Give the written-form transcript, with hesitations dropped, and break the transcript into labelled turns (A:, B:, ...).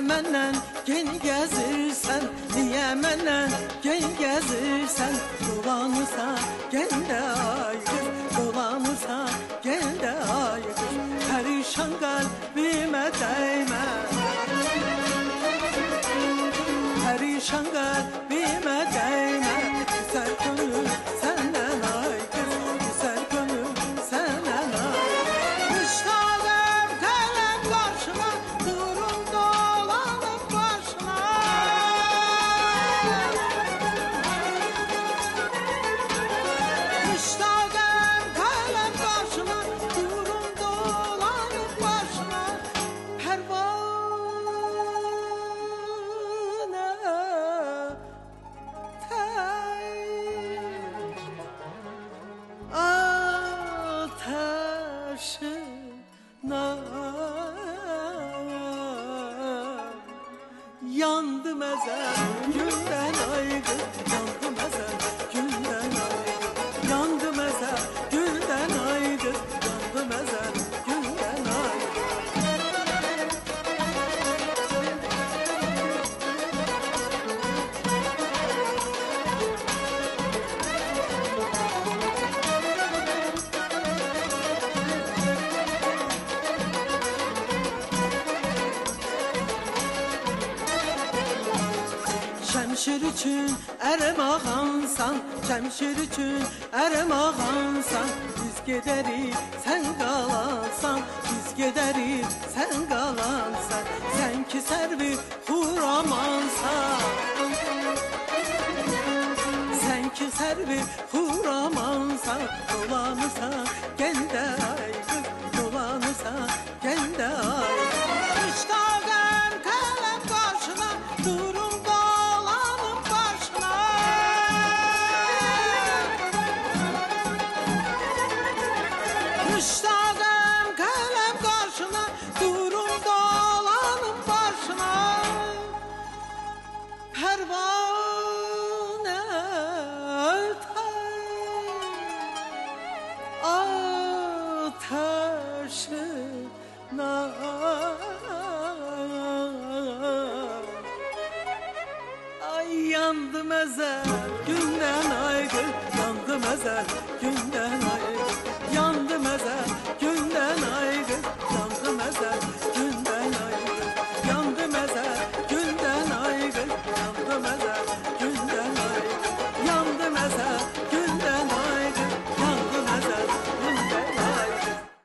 A: məndən gen gəzirsən, niyə məndən gen gəzirsən? Dolanırsan gəndə ay qız, dolanırsan gəndə ay qız. Pərişan qəlbimə dəymə, pərişan qəlbimə dəymə. Güzel gönül səndən ay qız, güzel gönül səndən ay. Müştaqəm gələm qarşına, durum dolanıb başına. Müştaqəm gələm qarşına, durum dolanıb başına. Pərvanə ateşine yandım ezel günden aygın, yandım ezel günden aygın, yandım ezel günden aygın, yandım ezel günden aygın. Şəmşir üçün ərəm ağansan, şəmşir üçün ərəm ağansan. Biz gedərik, sən qalansan, biz gedərik, sən qalansan. Sən ki sərvi xuramansan, sən ki sərvi xuramansan. Dolanırsan gəndə ay qız, dolanırsan gəndə ay qız. Müştaqəm gələm qarşına, durum dolanıb başına. Müştaqəm gələm qarşına, durum dolanıb başına. Pərvanə ateşine ay yandım ezel günden aygın, yandım ezel günden aygın.